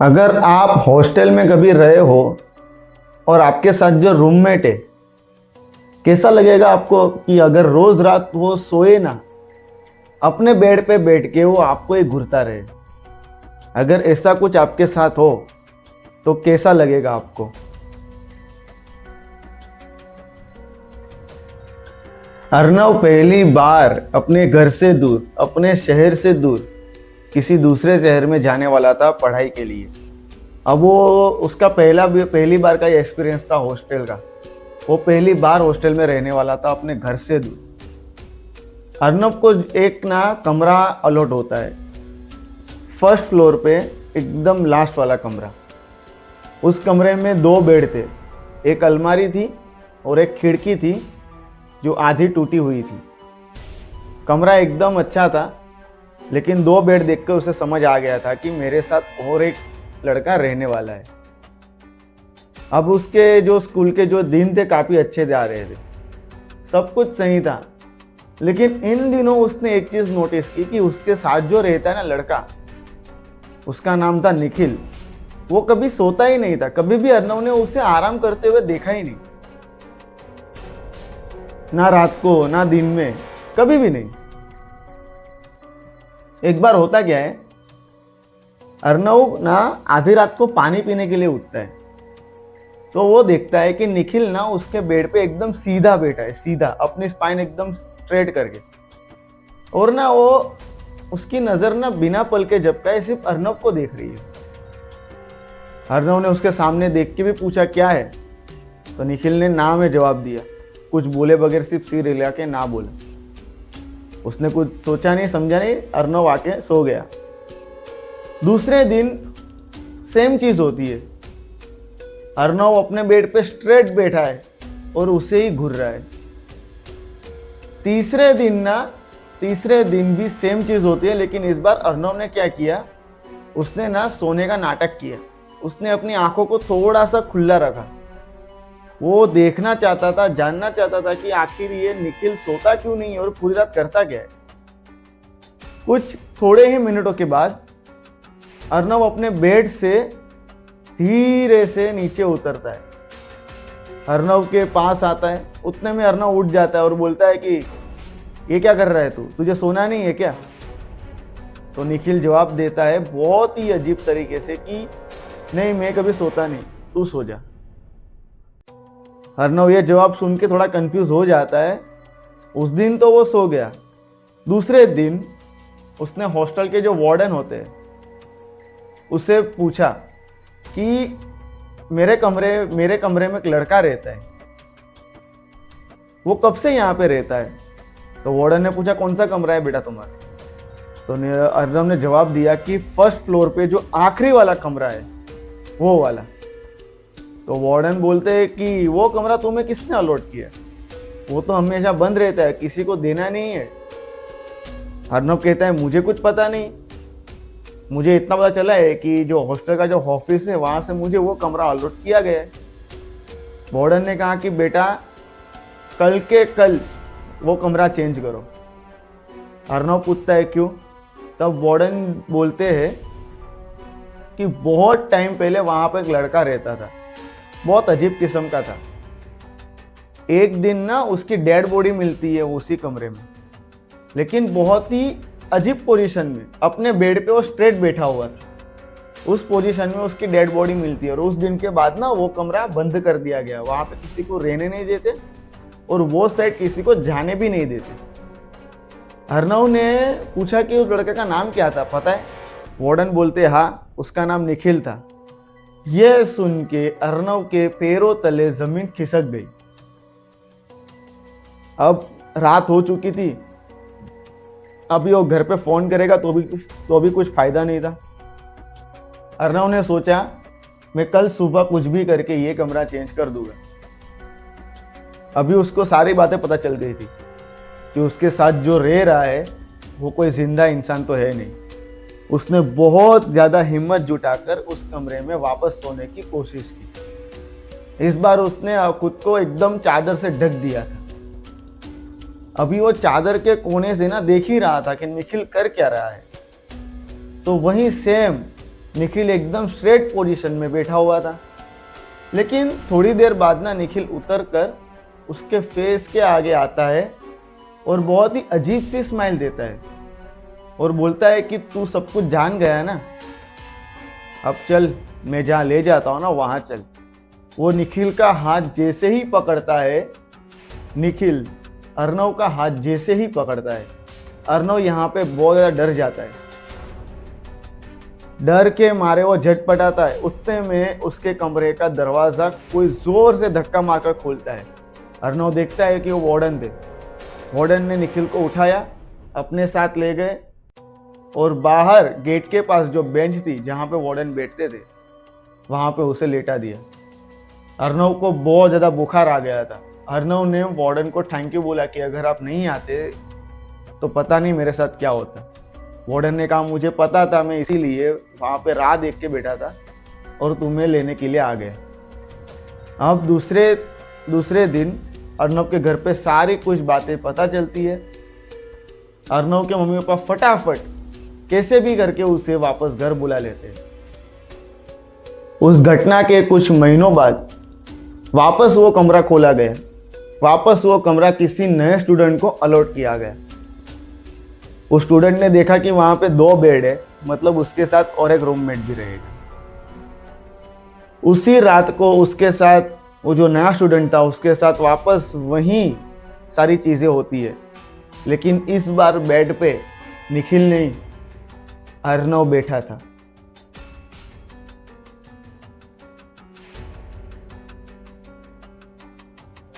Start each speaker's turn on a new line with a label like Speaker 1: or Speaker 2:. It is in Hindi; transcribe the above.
Speaker 1: अगर आप हॉस्टल में कभी रहे हो और आपके साथ जो रूममेट है, कैसा लगेगा आपको कि अगर रोज रात वो सोए ना, अपने बेड पे बैठ के वो आपको ही घूरता रहे। अगर ऐसा कुछ आपके साथ हो तो कैसा लगेगा आपको? अर्नव पहली बार अपने घर से दूर, अपने शहर से दूर किसी दूसरे शहर में जाने वाला था पढ़ाई के लिए। अब वो उसका पहली बार का एक्सपीरियंस था हॉस्टल का। वो पहली बार हॉस्टल में रहने वाला था अपने घर से दूर। अर्नव को एक ना कमरा अलॉट होता है, फर्स्ट फ्लोर पे, एकदम लास्ट वाला कमरा। उस कमरे में 2 बेड थे, एक अलमारी थी और एक खिड़की थी जो आधी टूटी हुई थी। कमरा एकदम अच्छा था, लेकिन 2 बेड देखकर उसे समझ आ गया था कि मेरे साथ और एक लड़का रहने वाला है। अब उसके जो स्कूल के जो दिन थे काफ़ी अच्छे जा रहे थे, सब कुछ सही था। लेकिन इन दिनों उसने एक चीज़ नोटिस की कि उसके साथ जो रहता है ना लड़का, उसका नाम था निखिल। वो कभी सोता ही नहीं था, कभी भी अर्नव ने उसे आराम करते हुए देखा ही नहीं, ना रात को ना दिन में, कभी भी नहीं। एक बार होता क्या है, अर्नव ना आधी रात को पानी पीने के लिए उठता है, तो वो देखता है कि निखिल ना उसके बेड पे एकदम सीधा बैठा है, सीधा अपनी स्पाइन एकदम स्ट्रेट करके। और ना वो उसकी नजर ना बिना पल के झपकाए सिर्फ अर्नव को देख रही है। अर्नव ने उसके सामने देख के भी पूछा क्या है, तो निखिल ने ना में जवाब दिया, कुछ बोले बगैर सिर्फ सिर हिला के ना बोला। उसने कुछ सोचा नहीं समझा नहीं, अर्नव आके सो गया। दूसरे दिन सेम चीज होती है, अर्नव अपने बेड पे स्ट्रेट बैठा है और उसे ही घूर रहा है। तीसरे दिन भी सेम चीज होती है, लेकिन इस बार अर्नव ने क्या किया, उसने ना सोने का नाटक किया। उसने अपनी आंखों को थोड़ा सा खुला रखा। वो देखना चाहता था, जानना चाहता था कि आखिर ये निखिल सोता क्यों नहीं और पूरी रात करता क्या है। कुछ थोड़े ही मिनटों के बाद अर्नव अपने बेड से धीरे से नीचे उतरता है, अर्नव के पास आता है। उतने में अर्नव उठ जाता है और बोलता है कि ये क्या कर रहा है तू, तुझे सोना नहीं है क्या? तो निखिल जवाब देता है बहुत ही अजीब तरीके से कि नहीं, मैं कभी सोता नहीं, तू सो जा। अर्नव ये जवाब सुन के थोड़ा कंफ्यूज हो जाता है। उस दिन तो वो सो गया। दूसरे दिन उसने हॉस्टल के जो वार्डन होते हैं उससे पूछा कि मेरे कमरे में एक लड़का रहता है, वो कब से यहाँ पे रहता है? तो वार्डन ने पूछा कौन सा कमरा है बेटा तुम्हारा? तो अर्नव ने जवाब दिया कि फर्स्ट फ्लोर पे जो आखिरी वाला कमरा है वो वाला। तो वार्डन बोलते हैं कि वो कमरा तुम्हें किसने अलॉट किया? वो तो हमेशा बंद रहता है, किसी को देना नहीं है। अर्नव कहता है मुझे कुछ पता नहीं, मुझे इतना पता चला है कि जो हॉस्टल का जो ऑफिस है वहां से मुझे वो कमरा अलॉट किया गया है। वार्डन ने कहा कि बेटा कल के कल वो कमरा चेंज करो। अर्नव पूछता है क्यों? तब वार्डन बोलते हैं कि बहुत टाइम पहले वहां पर एक लड़का रहता था, बहुत अजीब किस्म का था। एक दिन ना उसकी डेड बॉडी मिलती है उसी कमरे में, लेकिन बहुत ही अजीब पोजीशन में, अपने बेड पे वो स्ट्रेट बैठा हुआ था। उस पोजीशन में उसकी डेड बॉडी मिलती है और उस दिन के बाद ना वो कमरा बंद कर दिया गया। वहां पे किसी को रहने नहीं देते और वो साइड किसी को जाने भी नहीं देते। अर्नव ने पूछा कि उस लड़के का नाम क्या था, पता है? वार्डन बोलते हाँ, उसका नाम निखिल था। यह सुन के अर्नव के पैरों तले जमीन खिसक गई। अब रात हो चुकी थी, अभी वो घर पे फोन करेगा तो भी कुछ फायदा नहीं था। अर्नव ने सोचा मैं कल सुबह कुछ भी करके ये कमरा चेंज कर दूंगा। अभी उसको सारी बातें पता चल गई थी कि उसके साथ जो रह रहा है वो कोई जिंदा इंसान तो है नहीं। उसने बहुत ज़्यादा हिम्मत जुटाकर उस कमरे में वापस सोने की कोशिश की। इस बार उसने खुद को एकदम चादर से ढक दिया था। अभी वो चादर के कोने से ना देख ही रहा था कि निखिल कर क्या रहा है। तो वही सेम निखिल एकदम स्ट्रेट पोजीशन में बैठा हुआ था। लेकिन थोड़ी देर बाद ना निखिल उतर कर उसके फेस के आगे आता है और बहुत ही अजीब सी स्माइल देता है और बोलता है कि तू सब कुछ जान गया ना, अब चल मैं जहाँ ले जाता हूँ ना वहाँ चल। वो निखिल का हाथ जैसे ही पकड़ता है, निखिल अर्णव का हाथ जैसे ही पकड़ता है, अर्णव यहाँ पे बहुत ज़्यादा डर जाता है। डर के मारे वो झटपटाता है। उतने में उसके कमरे का दरवाज़ा कोई ज़ोर से धक्का मारकर खोलता है। अर्णव देखता है कि वो वार्डन थे। वार्डन ने निखिल को उठाया, अपने साथ ले गए और बाहर गेट के पास जो बेंच थी जहाँ पे वार्डन बैठते थे वहाँ पे उसे लेटा दिया। अर्णव को बहुत ज़्यादा बुखार आ गया था। अर्णव ने वार्डन को थैंक यू बोला कि अगर आप नहीं आते तो पता नहीं मेरे साथ क्या होता। वार्डन ने कहा मुझे पता था, मैं इसीलिए वहाँ पे राह देख के बैठा था और तुम्हें लेने के लिए आ गया। अब दूसरे दिन अर्णव के घर पे सारी कुछ बातें पता चलती है। अर्णव के मम्मी पापा फटाफट कैसे भी करके उसे वापस घर बुला लेते हैं। उस घटना के कुछ महीनों बाद वापस वो कमरा खोला गया। वापस वो कमरा किसी नए स्टूडेंट को अलॉट किया गया। उस स्टूडेंट ने देखा कि वहाँ पे 2 बेड है, मतलब उसके साथ और एक रूममेट भी रहेगा। उसी रात को उसके साथ वो जो नया स्टूडेंट था उसके साथ वापस वहीं सारी चीज़ें होती है। लेकिन इस बार बेड पे निखिल नहीं, अर्णव बैठा था।